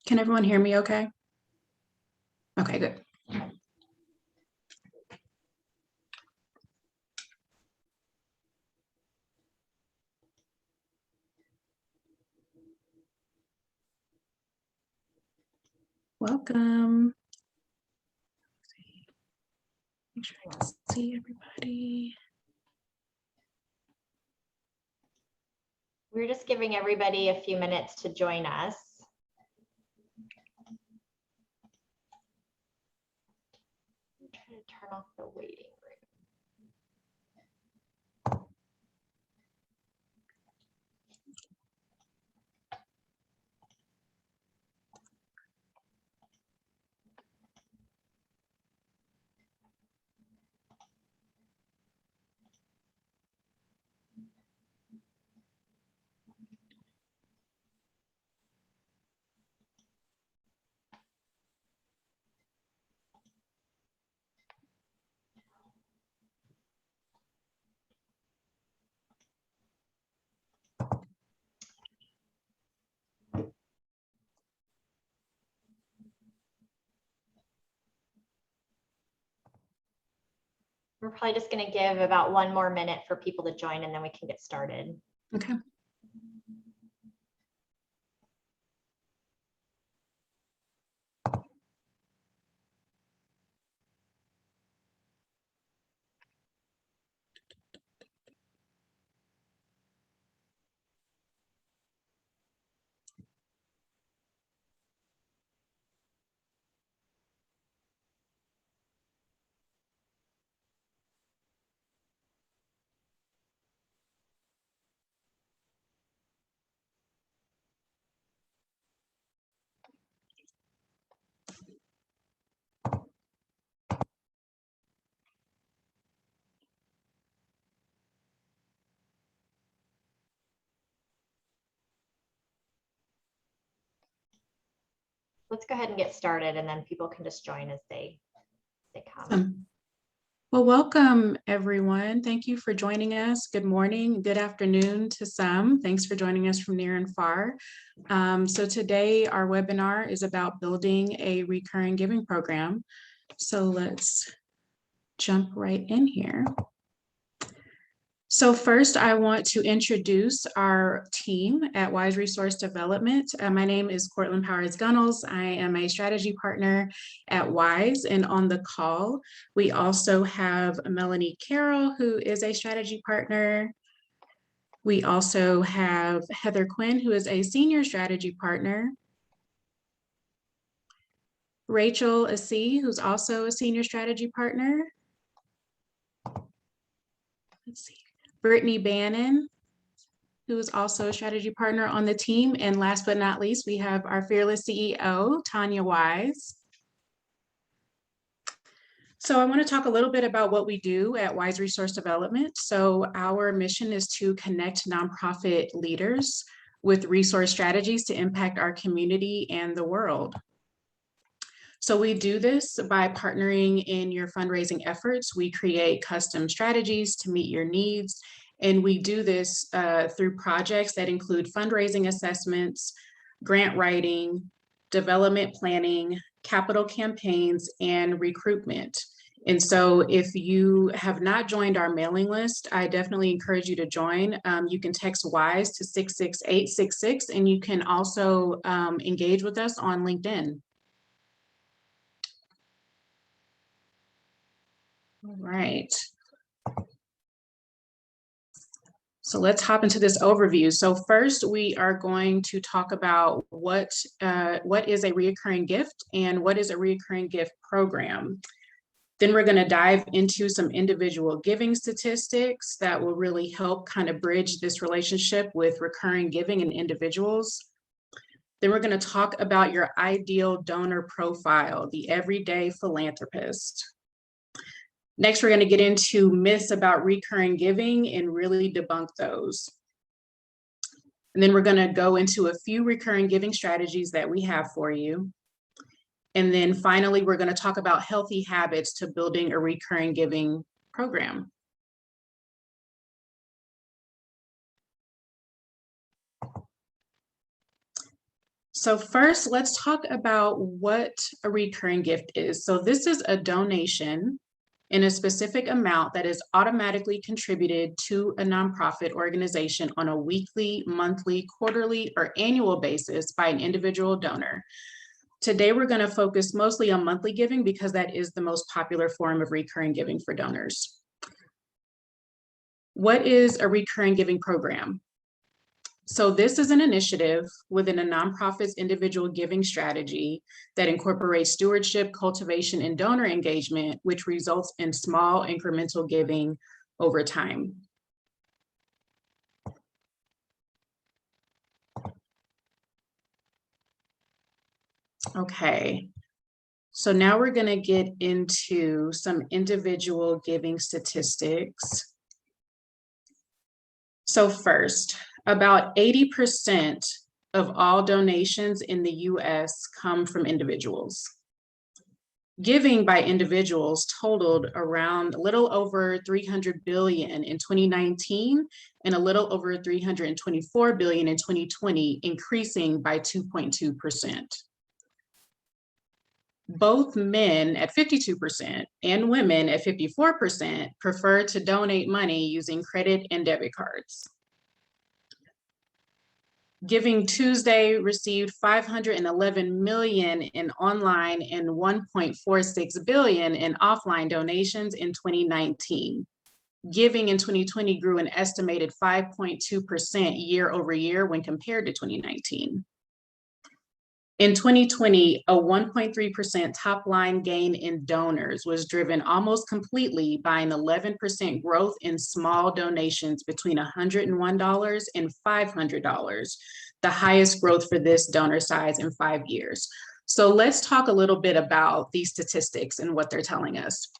Can everyone hear me okay? Okay, good. Welcome. Make sure I can see everybody. We're just giving everybody a few minutes to join us. I'm trying to turn off the waiting room. We're probably just going to give about 1 more minute for people to join, and then we can get started. Okay. Let's go ahead and get started, and then people can just join as they come. Well, welcome everyone. Thank you for joining us. Good morning, good afternoon to some. Thanks for joining us from near and far. So today our webinar is about building a recurring giving program. So let's jump right in here. So first, I want to introduce our team at Wise Resource Development. My name is Cortland Powers Gunnels. I am a strategy partner at Wise, and on the call, we also have Melanie Carroll, who is a strategy partner. We also have Heather Quinn, who is a senior strategy partner. Rachel Assi, who's also a senior strategy partner. Let's see. Brittany Bannon, who is also a strategy partner on the team. And last but not least, we have our fearless CEO, Tanya Wise. So I want to talk a little bit about what we do at Wise Resource Development. So our mission is to connect nonprofit leaders with resource strategies to impact our community and the world. So we do this by partnering in your fundraising efforts. We create custom strategies to meet your needs. And we do this through projects that include fundraising assessments, grant writing, development planning, capital campaigns, and recruitment. And so if you have not joined our mailing list, I definitely encourage you to join. You can text WISE to 66866, and you can also engage with us on LinkedIn. All right. So let's hop into this overview. So first, we are going to talk about what is a recurring gift and what is a recurring gift program. Then we're going to dive into some individual giving statistics that will really help kind of bridge this relationship with recurring giving and individuals. Then we're going to talk about your ideal donor profile, the everyday philanthropist. Next, we're going to get into myths about recurring giving and really debunk those. And then we're going to go into a few recurring giving strategies that we have for you. And then finally, we're going to talk about healthy habits to building a recurring giving program. So first, let's talk about what a recurring gift is. So this is a donation in a specific amount that is automatically contributed to a nonprofit organization on a weekly, monthly, quarterly, or annual basis by an individual donor. Today, we're going to focus mostly on monthly giving because that is the most popular form of recurring giving for donors. What is a recurring giving program? So this is an initiative within a nonprofit's individual giving strategy that incorporates stewardship, cultivation, and donor engagement, which results in small incremental giving over time. Okay, so now we're going to get into some individual giving statistics. So first, about 80% of all donations in the US come from individuals. Giving by individuals totaled around a little over 300 billion in 2019 and a little over 324 billion in 2020, increasing by 2.2%. Both men at 52% and women at 54% prefer to donate money using credit and debit cards. Giving Tuesday received 511 million in online and 1.46 billion in offline donations in 2019. Giving in 2020 grew an estimated 5.2% year over year when compared to 2019. In 2020, a 1.3% top line gain in donors was driven almost completely by an 11% growth in small donations between $101 and $500, the highest growth for this donor size in 5 years. So let's talk a little bit about these statistics and what they're telling us.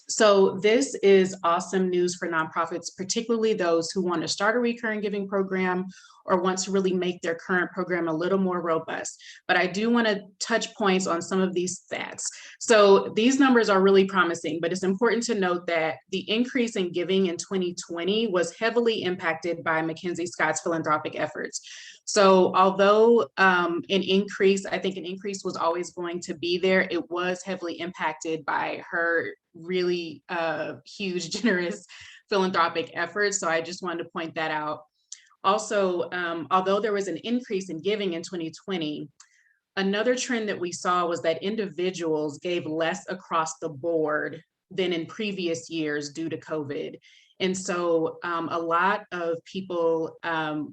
So this is awesome news for nonprofits, particularly those who want to start a recurring giving program or want to really make their current program a little more robust. But I do want to touch points on some of these stats. So these numbers are really promising, but it's important to note that the increase in giving in 2020 was heavily impacted by Mackenzie Scott's philanthropic efforts. So although I think an increase was always going to be there, it was heavily impacted by her really huge, generous philanthropic efforts. So I just wanted to point that out. Also, although there was an increase in giving in 2020, another trend that we saw was that individuals gave less across the board than in previous years due to COVID. And so a lot of people,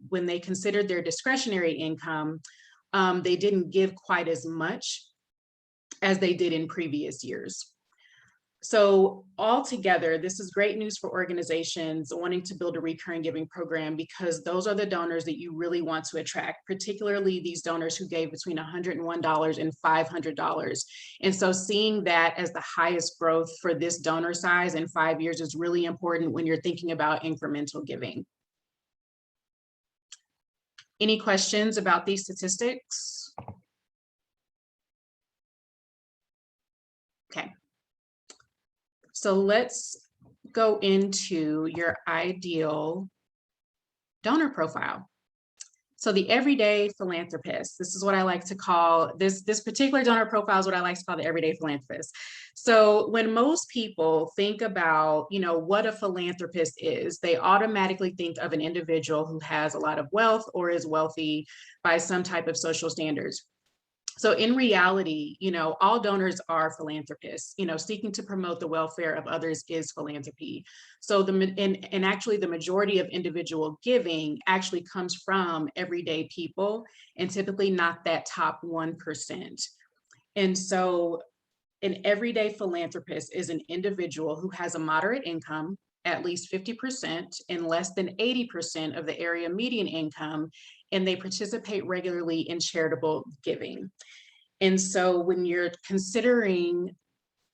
when they considered their discretionary income, they didn't give quite as much as they did in previous years. So altogether, this is great news for organizations wanting to build a recurring giving program because those are the donors that you really want to attract, particularly these donors who gave between $101 and $500. And so seeing that as the highest growth for this donor size in 5 years is really important when you're thinking about incremental giving. Any questions about these statistics? Okay. So let's go into your ideal donor profile. So the everyday philanthropist, this is what I like to call, this particular donor profile is what I like to call the everyday philanthropist. So when most people think about, what a philanthropist is, they automatically think of an individual who has a lot of wealth or is wealthy by some type of social standards. So in reality, all donors are philanthropists. Seeking to promote the welfare of others is philanthropy. So actually the majority of individual giving actually comes from everyday people and typically not that top 1%. And so an everyday philanthropist is an individual who has a moderate income, at least 50% and less than 80% of the area median income, and they participate regularly in charitable giving. And so when you're considering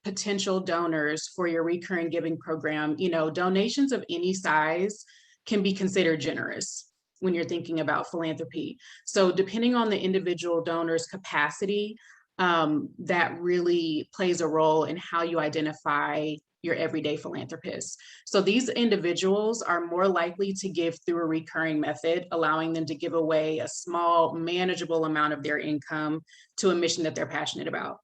potential donors for your recurring giving program, donations of any size can be considered generous when you're thinking about philanthropy. So depending on the individual donor's capacity, that really plays a role in how you identify your everyday philanthropist. So these individuals are more likely to give through a recurring method, allowing them to give away a small, manageable amount of their income to a mission that they're passionate about.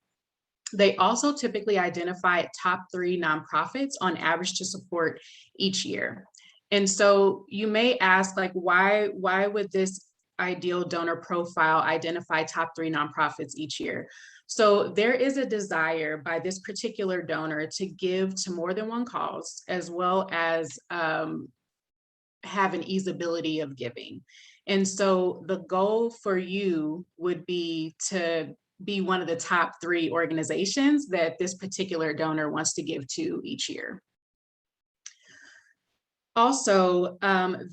They also typically identify top 3 nonprofits on average to support each year. And so you may ask, like, why would this ideal donor profile identify top 3 nonprofits each year? So there is a desire by this particular donor to give to more than one cause, as well as have an easeability of giving. And so the goal for you would be to be one of the top 3 organizations that this particular donor wants to give to each year. Also,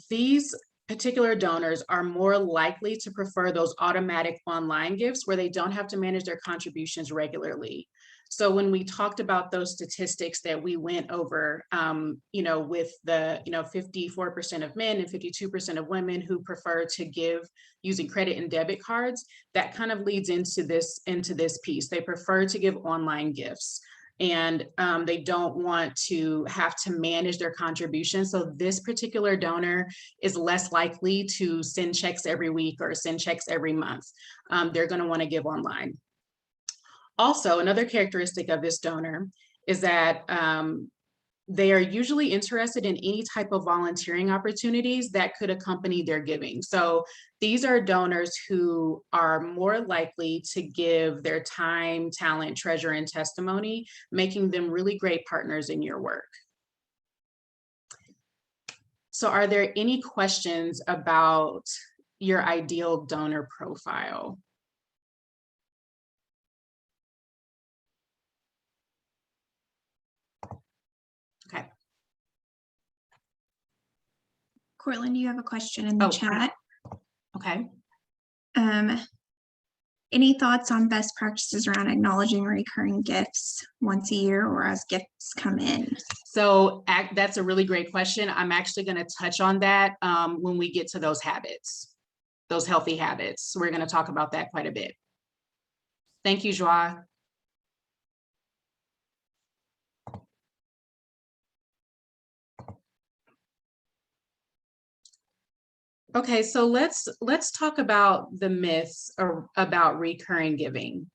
these particular donors are more likely to prefer those automatic online gifts where they don't have to manage their contributions regularly. So when we talked about those statistics that we went over, with the 54% of men and 52% of women who prefer to give using credit and debit cards, that kind of leads into this piece. They prefer to give online gifts, and they don't want to have to manage their contributions. So this particular donor is less likely to send checks every week or send checks every month. They're going to want to give online. Also, another characteristic of this donor is that they are usually interested in any type of volunteering opportunities that could accompany their giving. So these are donors who are more likely to give their time, talent, treasure, and testimony, making them really great partners in your work. So are there any questions about your ideal donor profile? Okay. Cortland, you have a question in the chat. Okay. Any thoughts on best practices around acknowledging recurring gifts once a year or as gifts come in? So that's a really great question. I'm actually going to touch on that when we get to those habits, those healthy habits. We're going to talk about that quite a bit. Thank you, Joie. Okay, so let's talk about the myths about recurring giving.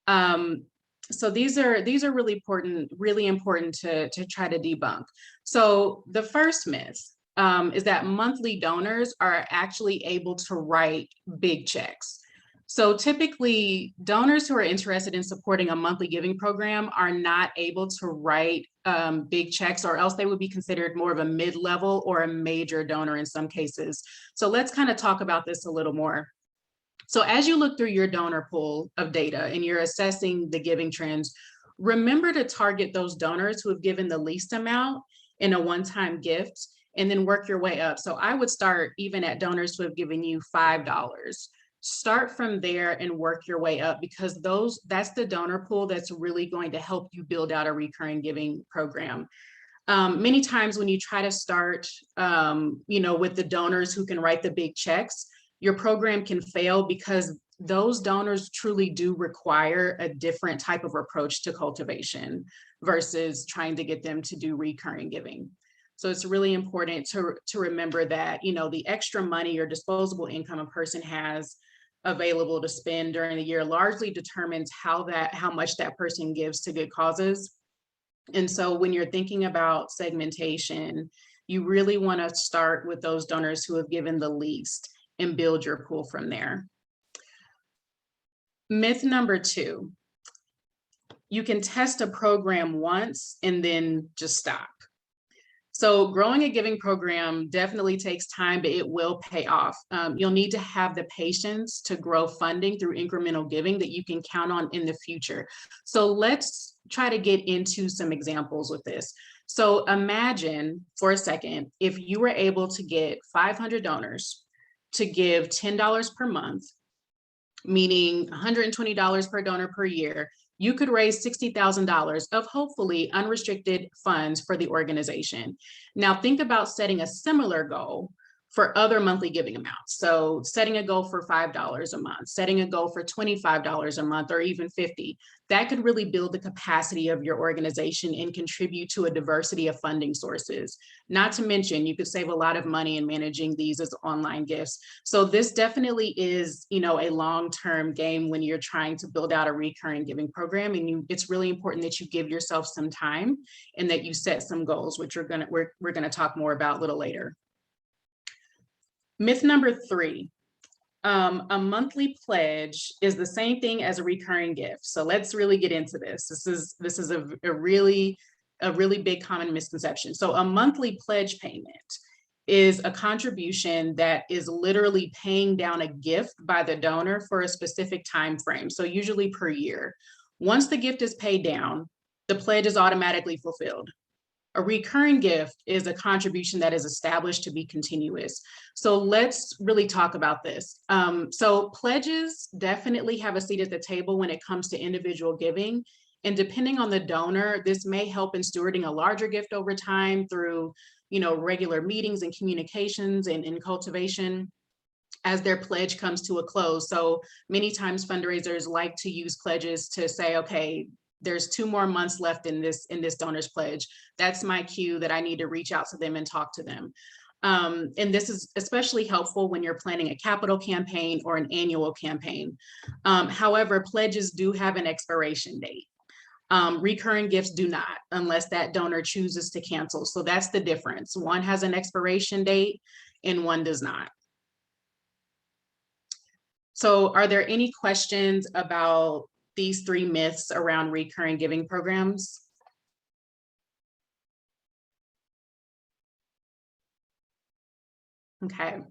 So these are really important to try to debunk. So the first myth is that monthly donors are actually able to write big checks. So typically, donors who are interested in supporting a monthly giving program are not able to write big checks, or else they would be considered more of a mid-level or a major donor in some cases. So let's kind of talk about this a little more. So as you look through your donor pool of data and you're assessing the giving trends, remember to target those donors who have given the least amount in a one-time gift, and then work your way up. So I would start even at donors who have given you $5. Start from there and work your way up, because that's the donor pool that's really going to help you build out a recurring giving program. Many times when you try to start, with the donors who can write the big checks, your program can fail because those donors truly do require a different type of approach to cultivation versus trying to get them to do recurring giving. So it's really important to remember that, the extra money or disposable income a person has available to spend during the year largely determines how much that person gives to good causes. And so when you're thinking about segmentation, you really want to start with those donors who have given the least and build your pool from there. Myth number 2, you can test a program once and then just stop. So growing a giving program definitely takes time, but it will pay off. You'll need to have the patience to grow funding through incremental giving that you can count on in the future. So let's try to get into some examples with this. So imagine for a second, if you were able to get 500 donors to give $10 per month, meaning $120 per donor per year, you could raise $60,000 of hopefully unrestricted funds for the organization. Now think about setting a similar goal for other monthly giving amounts. So setting a goal for $5 a month, setting a goal for $25 a month, or even $50, that could really build the capacity of your organization and contribute to a diversity of funding sources. Not to mention, you could save a lot of money in managing these as online gifts. So this definitely is, a long-term game when you're trying to build out a recurring giving program, and it's really important that you give yourself some time and that you set some goals, which we're gonna talk more about a little later. Myth number 3, a monthly pledge is the same thing as a recurring gift. So let's really get into this. This is a really big common misconception. So a monthly pledge payment is a contribution that is literally paying down a gift by the donor for a specific time frame, so usually per year. Once the gift is paid down, the pledge is automatically fulfilled. A recurring gift is a contribution that is established to be continuous. So let's really talk about this. So pledges definitely have a seat at the table when it comes to individual giving. And depending on the donor, this may help in stewarding a larger gift over time through, regular meetings and communications and cultivation as their pledge comes to a close. So many times fundraisers like to use pledges to say, okay, there's 2 more months left in this donor's pledge. That's my cue that I need to reach out to them and talk to them. And this is especially helpful when you're planning a capital campaign or an annual campaign. However, pledges do have an expiration date. Recurring gifts do not, unless that donor chooses to cancel. So that's the difference. One has an expiration date and one does not. So are there any questions about these 3 myths around recurring giving programs? Okay.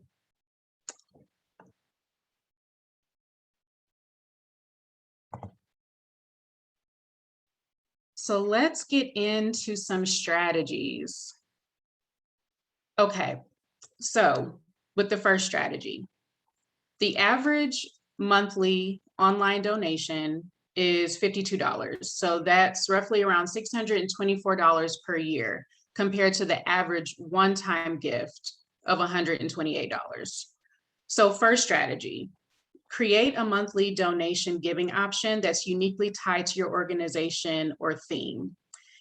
So let's get into some strategies. Okay, so with the first strategy, the average monthly online donation is $52. So that's roughly around $624 per year compared to the average one-time gift of $128. So first strategy, create a monthly donation giving option that's uniquely tied to your organization or theme.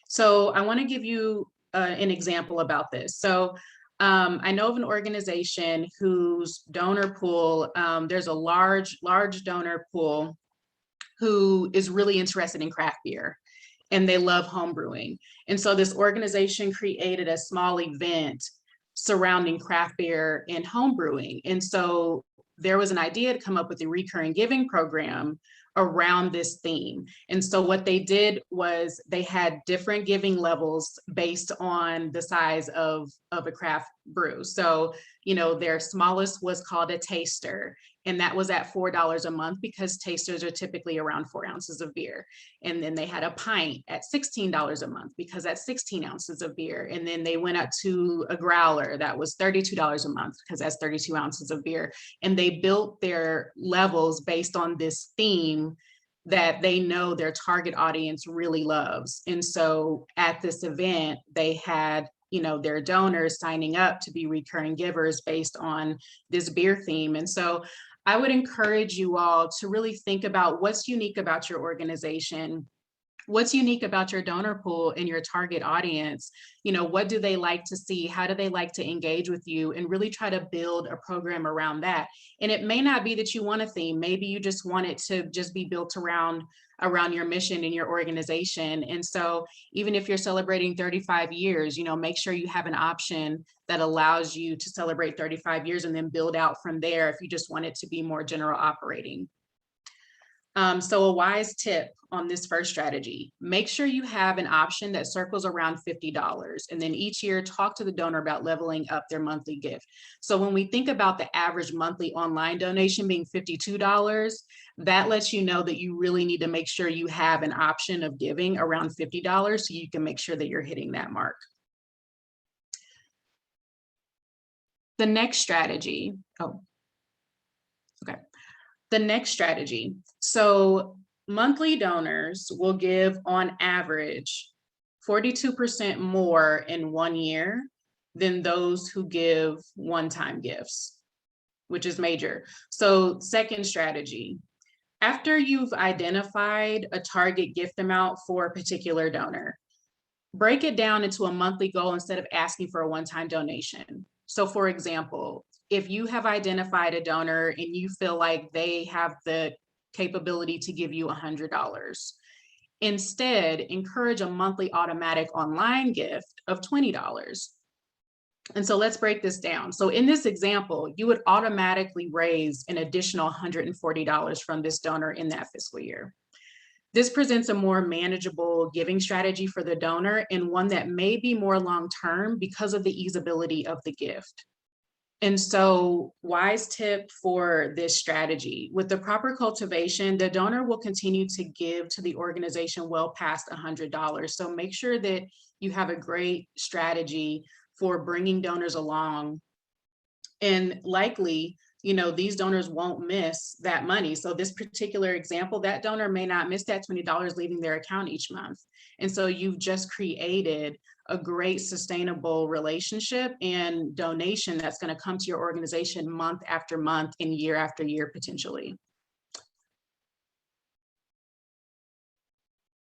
So I want to give you an example about this. So I know of an organization whose donor pool, there's a large donor pool who is really interested in craft beer and they love home brewing. And so this organization created a small event surrounding craft beer and home brewing. And so there was an idea to come up with a recurring giving program around this theme. And so what they did was they had different giving levels based on the size of a craft brew. So, their smallest was called a taster, and that was at $4 a month because tasters are typically around 4 ounces of beer. And then they had a pint at $16 a month because that's 16 ounces of beer. And then they went up to a growler that was $32 a month because that's 32 ounces of beer. And they built their levels based on this theme that they know their target audience really loves. And so at this event, they had their donors signing up to be recurring givers based on this beer theme. And so I would encourage you all to really think about what's unique about your organization, what's unique about your donor pool and your target audience. What do they like to see? How do they like to engage with you? And really try to build a program around that. And it may not be that you want a theme. Maybe you just want it to just be built around your mission and your organization. And so even if you're celebrating 35 years, make sure you have an option that allows you to celebrate 35 years and then build out from there if you just want it to be more general operating. So a wise tip on this first strategy, make sure you have an option that circles around $50, and then each year talk to the donor about leveling up their monthly gift. So when we think about the average monthly online donation being $52, that lets you know that you really need to make sure you have an option of giving around $50 so you can make sure that you're hitting that mark. The next strategy, The next strategy. So monthly donors will give on average 42% more in 1 year than those who give one-time gifts, which is major. So second strategy, after you've identified a target gift amount for a particular donor, break it down into a monthly goal instead of asking for a one-time donation. So for example, if you have identified a donor and you feel like they have the capability to give you $100, instead encourage a monthly automatic online gift of $20. And so let's break this down. So in this example, you would automatically raise an additional $140 from this donor in that fiscal year. This presents a more manageable giving strategy for the donor and one that may be more long-term because of the easeability of the gift. And so, wise tip for this strategy, with the proper cultivation, the donor will continue to give to the organization well past $100. So make sure that you have a great strategy for bringing donors along, and likely, you know, these donors won't miss that money. So this particular example, that donor may not miss that $20 leaving their account each month. And so you've just created a great sustainable relationship and donation that's going to come to your organization month after month and year after year, potentially.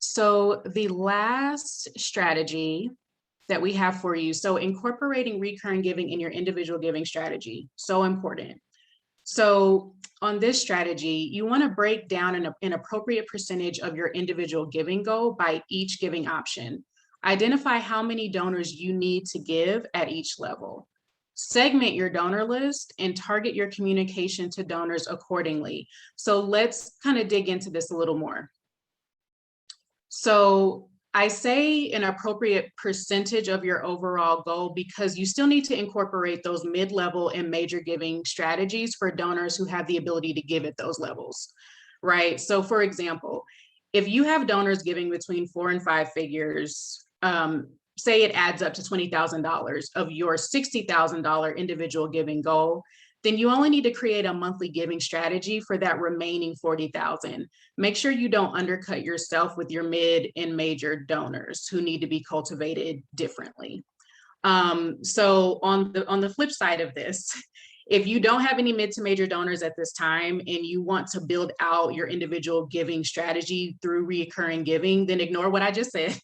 So the last strategy that we have for you, so incorporating recurring giving in your individual giving strategy, so important. So on this strategy, you want to break down an appropriate percentage of your individual giving goal by each giving option. Identify how many donors you need to give at each level. Segment your donor list and target your communication to donors accordingly. So let's kind of dig into this a little more. So I say an appropriate percentage of your overall goal because you still need to incorporate those mid-level and major giving strategies for donors who have the ability to give at those levels, right? So for example, if you have donors giving between 4 and 5 figures, say it adds up to $20,000 of your $60,000 individual giving goal, then you only need to create a monthly giving strategy for that remaining $40,000. Make sure you don't undercut yourself with your mid and major donors who need to be cultivated differently. So on the flip side of this, if you don't have any mid to major donors at this time and you want to build out your individual giving strategy through recurring giving, then ignore what I just said.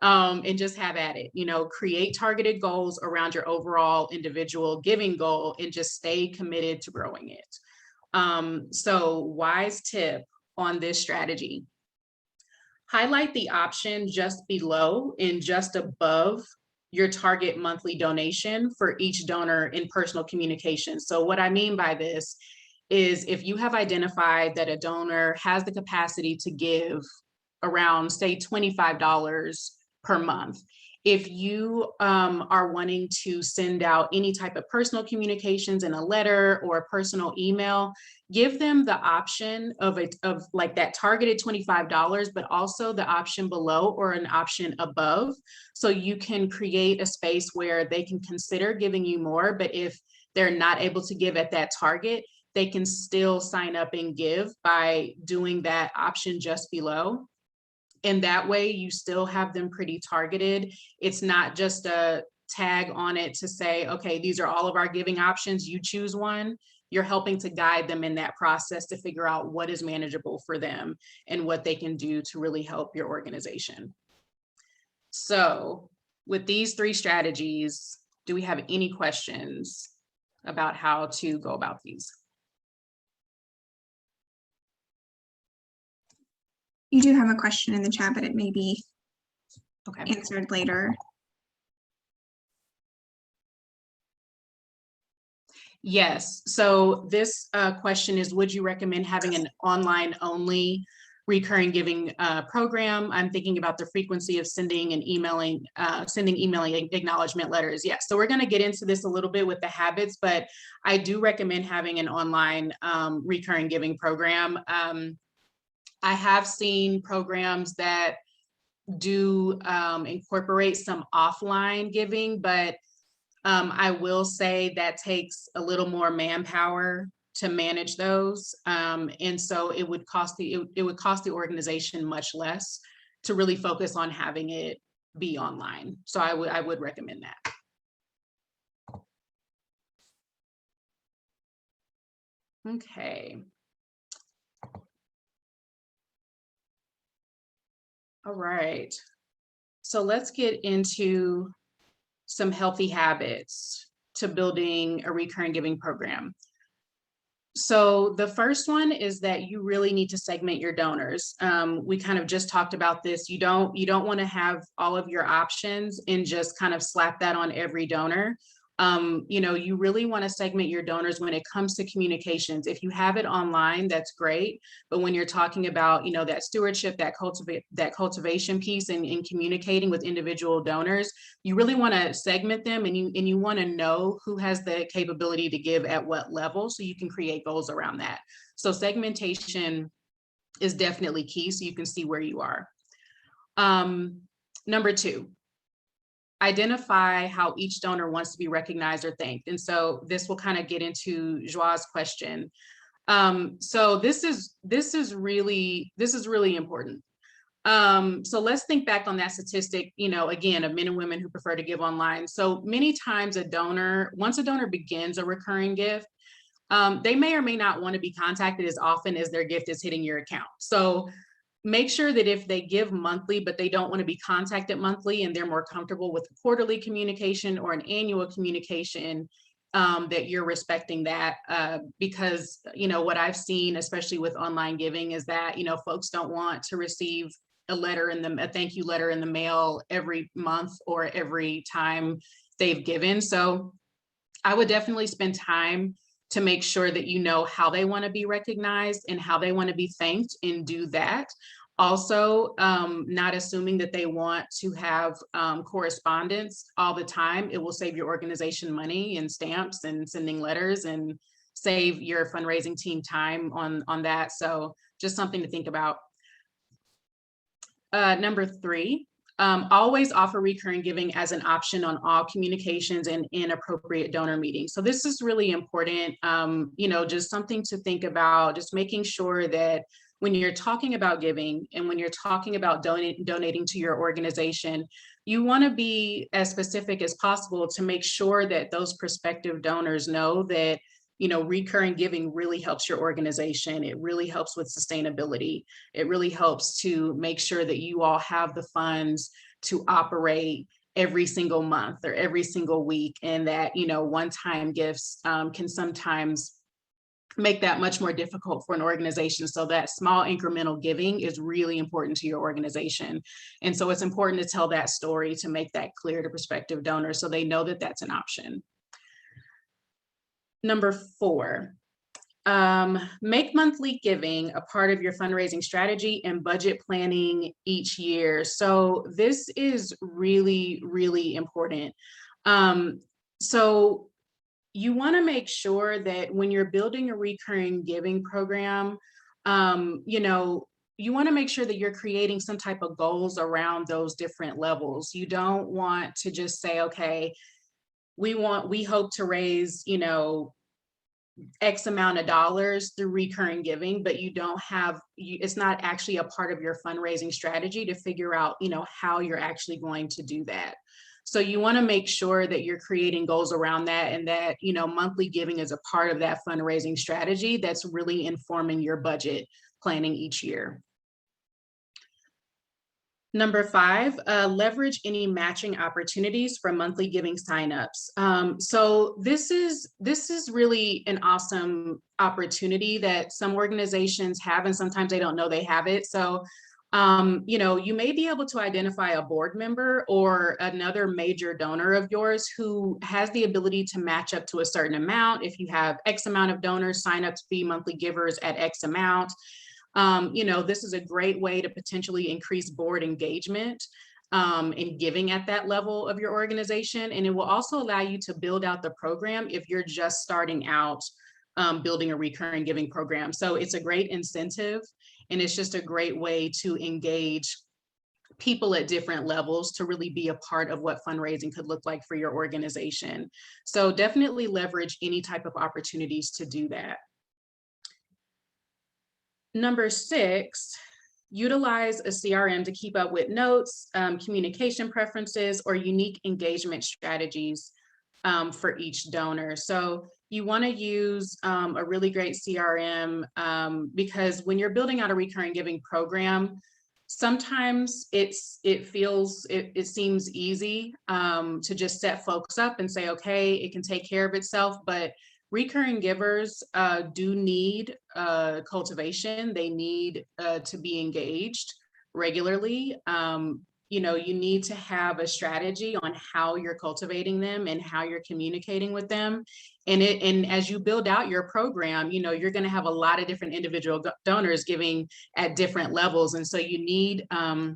And just have at it, you know, create targeted goals around your overall individual giving goal and just stay committed to growing it. So wise tip on this strategy, highlight the option just below and just above your target monthly donation for each donor in personal communication. So what I mean by this is if you have identified that a donor has the capacity to give around, say, $25 per month. If you are wanting to send out any type of personal communications in a letter or a personal email, give them the option of like that targeted $25, but also the option below or an option above. So you can create a space where they can consider giving you more, but if they're not able to give at that target, they can still sign up and give by doing that option just below. And that way you still have them pretty targeted. It's not just a tag on it to say, okay, these are all of our giving options, you choose one. You're helping to guide them in that process to figure out what is manageable for them and what they can do to really help your organization. So with these 3 strategies, do we have any questions about how to go about these? You do have a question in the chat, but it may be Okay. answered later. Yes. So this question is, would you recommend having an online only recurring giving program? I'm thinking about the frequency of sending and emailing, emailing acknowledgement letters. Yes. So we're going to get into this a little bit with the habits, but I do recommend having an online recurring giving program. I have seen programs that do incorporate some offline giving, but I will say that takes a little more manpower to manage those. And so it would cost the organization much less to really focus on having it be online. So I would recommend that. Okay. All right. So let's get into some healthy habits to building a recurring giving program. So the first one is that you really need to segment your donors. We kind of just talked about this. You don't want to have all of your options and just kind of slap that on every donor. You really want to segment your donors when it comes to communications. If you have it online, that's great. But when you're talking about, that stewardship, that cultivation piece and in communicating with individual donors, you really want to segment them, and you want to know who has the capability to give at what level, so you can create goals around that. So segmentation is definitely key, so you can see where you are. Number 2, identify how each donor wants to be recognized or thanked. And so this will kind of get into Joa's question. So this is really important. So let's think back on that statistic, again, of men and women who prefer to give online. So many times once a donor begins a recurring gift, they may or may not want to be contacted as often as their gift is hitting your account. So make sure that if they give monthly, but they don't want to be contacted monthly and they're more comfortable with quarterly communication or an annual communication, that you're respecting that, because, what I've seen, especially with online giving, is that, folks don't want to receive a thank you letter in the mail every month or every time they've given. So I would definitely spend time to make sure that you know how they want to be recognized and how they want to be thanked, and do that. Also, not assuming that they want to have correspondence all the time. It will save your organization money and stamps and sending letters, and save your fundraising team time on that. So just something to think about. Number 3, always offer recurring giving as an option on all communications and in appropriate donor meetings. So this is really important. Just something to think about, just making sure that when you're talking about giving and when you're talking about donating to your organization, you want to be as specific as possible to make sure that those prospective donors know that recurring giving really helps your organization. It really helps with sustainability. It really helps to make sure that you all have the funds to operate every single month or every single week, and that, one-time gifts can sometimes make that much more difficult for an organization. So that small incremental giving is really important to your organization. And so it's important to tell that story, to make that clear to prospective donors so they know that that's an option. Number 4, make monthly giving a part of your fundraising strategy and budget planning each year. So this is really, really important. So you want to make sure that when you're building a recurring giving program, you want to make sure that you're creating some type of goals around those different levels. You don't want to just say, okay, we hope to raise, X amount of dollars through recurring giving, but it's not actually a part of your fundraising strategy to figure out, how you're actually going to do that. So you want to make sure that you're creating goals around that, and that, monthly giving is a part of that fundraising strategy that's really informing your budget planning each year. Number 5, leverage any matching opportunities for monthly giving signups. So this is really an awesome opportunity that some organizations have, and sometimes they don't know they have it. So, you may be able to identify a board member or another major donor of yours who has the ability to match up to a certain amount. If you have X amount of donors, sign up to be monthly givers at X amount. This is a great way to potentially increase board engagement in giving at that level of your organization. And it will also allow you to build out the program if you're just starting out building a recurring giving program. So it's a great incentive, and it's just a great way to engage people at different levels to really be a part of what fundraising could look like for your organization. So definitely leverage any type of opportunities to do that. Number 6, utilize a CRM to keep up with notes, communication preferences, or unique engagement strategies for each donor. So, you want to use a really great CRM because when you're building out a recurring giving program, sometimes it seems easy to just set folks up and say, okay, it can take care of itself. But recurring givers do need cultivation. They need to be engaged regularly. You know, you need to have a strategy on how you're cultivating them and how you're communicating with them. And as you build out your program, you know, you're going to have a lot of different individual donors giving at different levels. And so you need a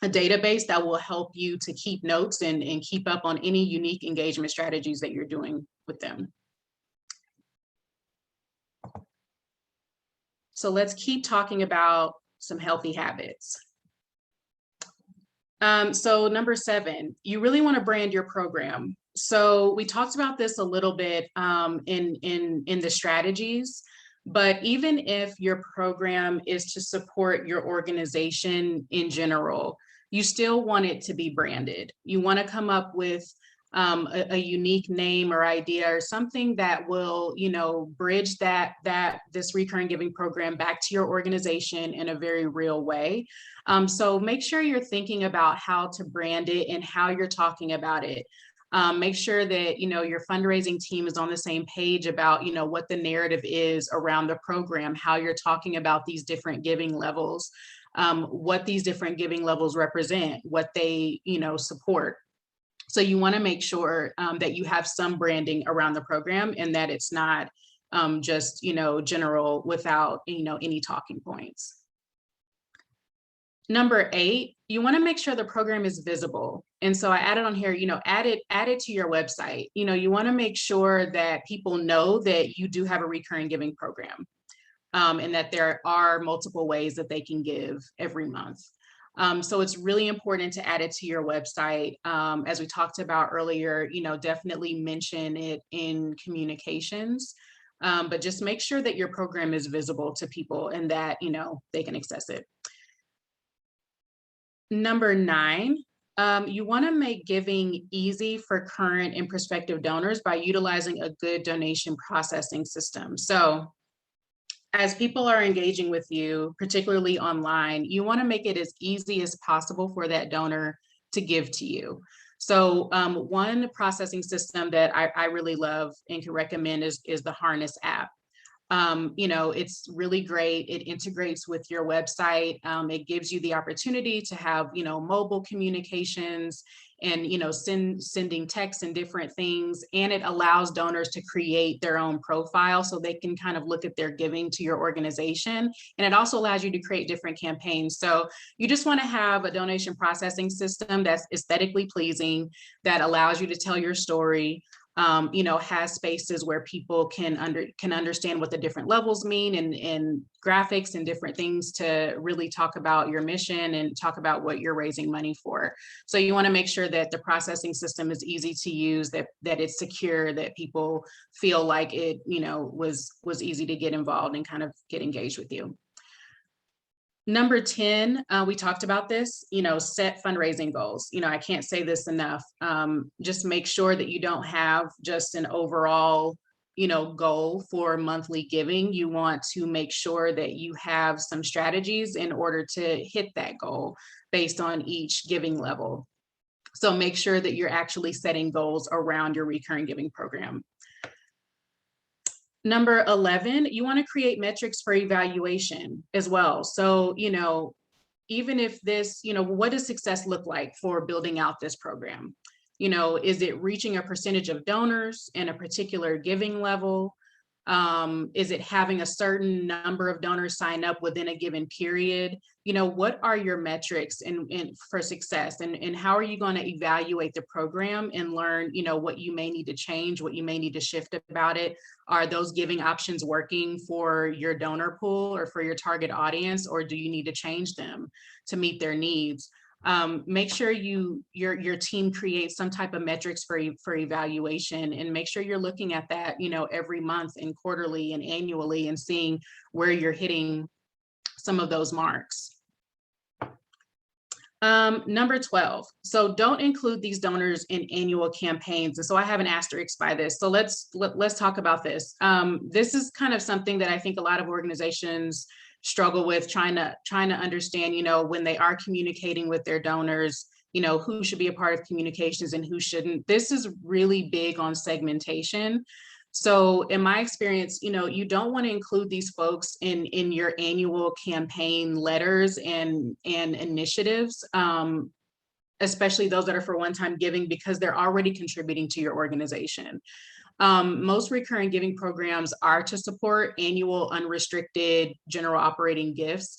database that will help you to keep notes and keep up on any unique engagement strategies that you're doing with them. So let's keep talking about some healthy habits. So number 7, you really want to brand your program. So we talked about this a little bit in the strategies, but even if your program is to support your organization in general, you still want it to be branded. You want to come up with a unique name or idea or something that will, you know, bridge this recurring giving program back to your organization in a very real way. So make sure you're thinking about how to brand it and how you're talking about it. Make sure that, you know, your fundraising team is on the same page about, you know, what the narrative is around the program, how you're talking about these different giving levels, what these different giving levels represent, what they, you know, support. So you want to make sure that you have some branding around the program and that it's not just, you know, general without, you know, any talking points. Number 8, you want to make sure the program is visible. And so I added on here, you know, add it to your website. You know, you want to make sure that people know that you do have a recurring giving program and that there are multiple ways that they can give every month. So it's really important to add it to your website. As we talked about earlier, you know, definitely mention it in communications, but just make sure that your program is visible to people and that, you know, they can access it. Number 9, you want to make giving easy for current and prospective donors by utilizing a good donation processing system. So as people are engaging with you, particularly online, you want to make it as easy as possible for that donor to give to you. So one processing system that I really love and can recommend is the Harness app. You know, it's really great. It integrates with your website. It gives you the opportunity to have, you know, mobile communications and, you know, sending texts and different things. And it allows donors to create their own profile so they can kind of look at their giving to your organization. And it also allows you to create different campaigns. So you just want to have a donation processing system that's aesthetically pleasing, that allows you to tell your story. You know, has spaces where people can understand what the different levels mean and graphics and different things to really talk about your mission and talk about what you're raising money for. So you want to make sure that the processing system is easy to use, that it's secure, that people feel like it, you know, was easy to get involved and kind of get engaged with you. Number 10, we talked about this, you know, set fundraising goals. You know, I can't say this enough. Just make sure that you don't have just an overall, you know, goal for monthly giving. You want to make sure that you have some strategies in order to hit that goal based on each giving level. So make sure that you're actually setting goals around your recurring giving program. Number 11, you want to create metrics for evaluation as well. So, you know, even if this, you know, what does success look like for building out this program? You know, is it reaching a percentage of donors in a particular giving level? Is it having a certain number of donors sign up within a given period? You know, what are your metrics for success, and how are you going to evaluate the program and learn, you know, what you may need to change, what you may need to shift about it? Are those giving options working for your donor pool or for your target audience, or do you need to change them to meet their needs? Make sure your team creates some type of metrics for evaluation, and make sure you're looking at that, you know, every month and quarterly and annually, and seeing where you're hitting some of those marks. Number 12. So don't include these donors in annual campaigns. And so I have an asterisk by this. So let's talk about this. This is kind of something that I think a lot of organizations struggle with, trying to understand, when they are communicating with their donors, who should be a part of communications and who shouldn't. This is really big on segmentation. So in my experience, you don't want to include these folks in your annual campaign letters and initiatives, especially those that are for one-time giving, because they're already contributing to your organization. Most recurring giving programs are to support annual unrestricted general operating gifts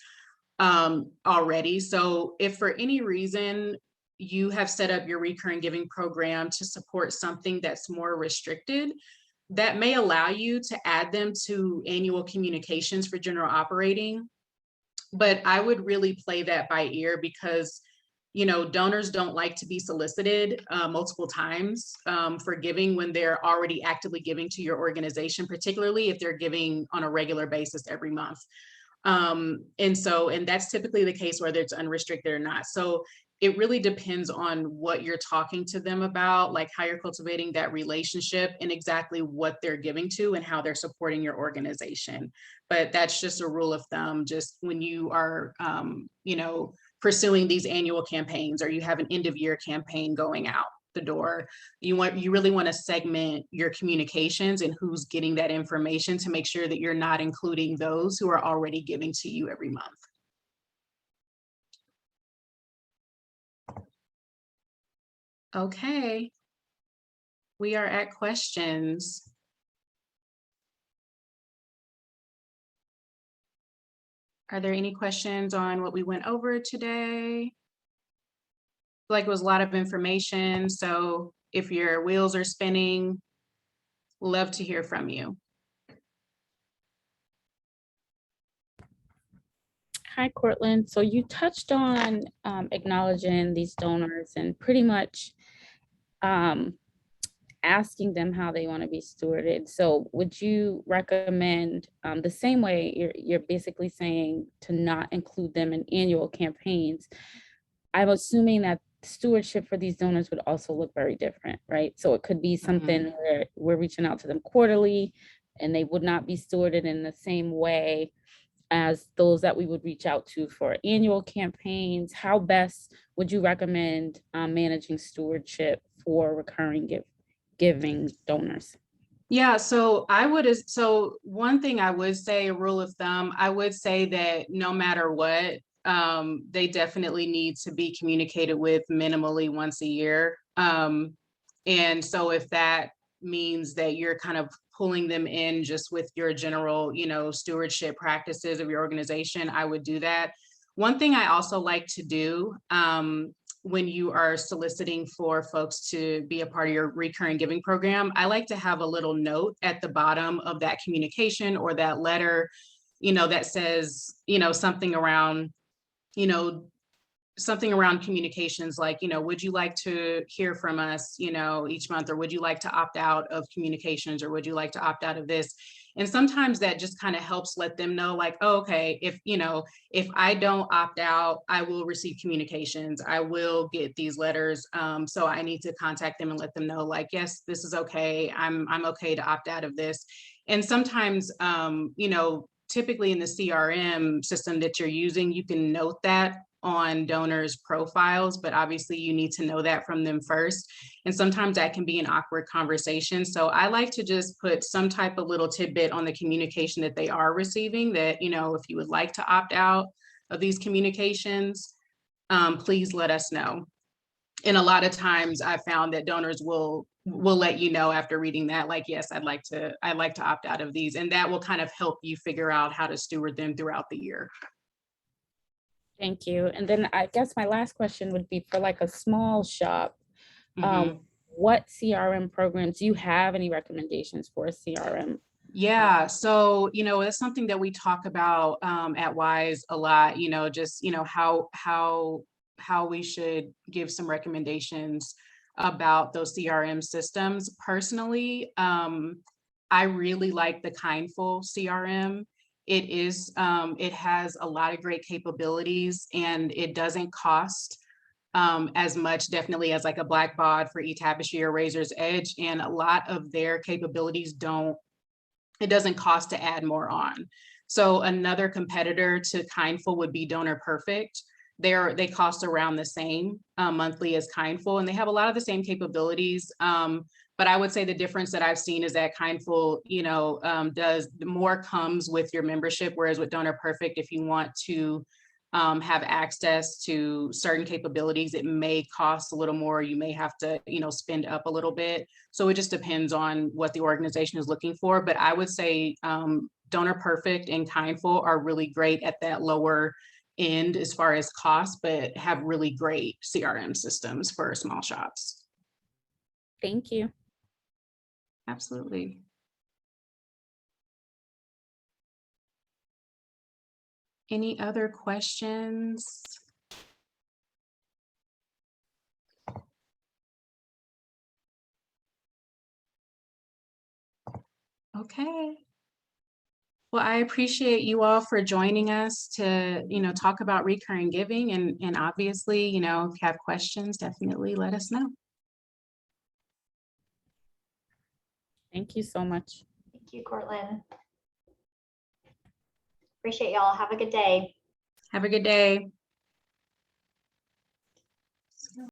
already. So if for any reason you have set up your recurring giving program to support something that's more restricted, that may allow you to add them to annual communications for general operating. But I would really play that by ear, because donors don't like to be solicited multiple times for giving when they're already actively giving to your organization, particularly if they're giving on a regular basis every month. And that's typically the case whether it's unrestricted or not. So it really depends on what you're talking to them about, like how you're cultivating that relationship and exactly what they're giving to and how they're supporting your organization. But that's just a rule of thumb, just when you are, pursuing these annual campaigns, or you have an end of year campaign going out the door, you really want to segment your communications and who's getting that information to make sure that you're not including those who are already giving to you every month. Okay, we are at questions. Are there any questions on what we went over today? Like, it was a lot of information, so if your wheels are spinning, love to hear from you. Hi, Cortland. So you touched on acknowledging these donors and pretty much asking them how they want to be stewarded. So would you recommend the same way you're basically saying to not include them in annual campaigns? I'm assuming that stewardship for these donors would also look very different, right? So it could be something where we're reaching out to them quarterly and they would not be stewarded in the same way as those that we would reach out to for annual campaigns. How best would you recommend managing stewardship for recurring giving donors? Yeah, so one thing I would say, a rule of thumb, I would say that no matter what, they definitely need to be communicated with minimally once a year. And so if that means that you're kind of pulling them in just with your general, stewardship practices of your organization, I would do that. One thing I also like to do when you are soliciting for folks to be a part of your recurring giving program, I like to have a little note at the bottom of that communication or that letter, that says, something around, something around communications, like, would you like to hear from us, each month, or would you like to opt out of communications, or would you like to opt out of this? And sometimes that just kind of helps let them know, like, oh, okay, if I don't opt out, I will receive communications, I will get these letters. So I need to contact them and let them know, like, yes, this is okay. I'm okay to opt out of this. And sometimes, typically in the CRM system that you're using, you can note that on donors' profiles, but obviously you need to know that from them first. And sometimes that can be an awkward conversation. So I like to just put some type of little tidbit on the communication that they are receiving, that, if you would like to opt out of these communications, please let us know. And a lot of times I found that donors will let you know after reading that, like, yes, I'd like to opt out of these. And that will kind of help you figure out how to steward them throughout the year. Thank you. And then I guess my last question would be for like a small shop. What CRM programs, do you have any recommendations for a CRM? Yeah, so, it's something that we talk about at WISE a lot, just, how we should give some recommendations about those CRM systems. Personally, I really like the Kindful CRM. It has a lot of great capabilities, and it doesn't cost as much definitely as like a Blackbaud for eTapestry or Razor's Edge. And a lot of their capabilities it doesn't cost to add more on. So another competitor to Kindful would be Donor Perfect. They cost around the same monthly as Kindful, and they have a lot of the same capabilities. But I would say the difference that I've seen is that Kindful, does more comes with your membership, whereas with Donor Perfect, if you want to have access to certain capabilities, it may cost a little more. You may have to, spend up a little bit. So it just depends on what the organization is looking for. But I would say Donor Perfect and Kindful are really great at that lower end as far as cost, but have really great CRM systems for small shops. Thank you. Absolutely. Any other questions? Okay. Well, I appreciate you all for joining us to, talk about recurring giving, and obviously, if you have questions, definitely let us know. Thank you so much. Thank you, Cortland. Appreciate y'all. Have a good day. Have a good day.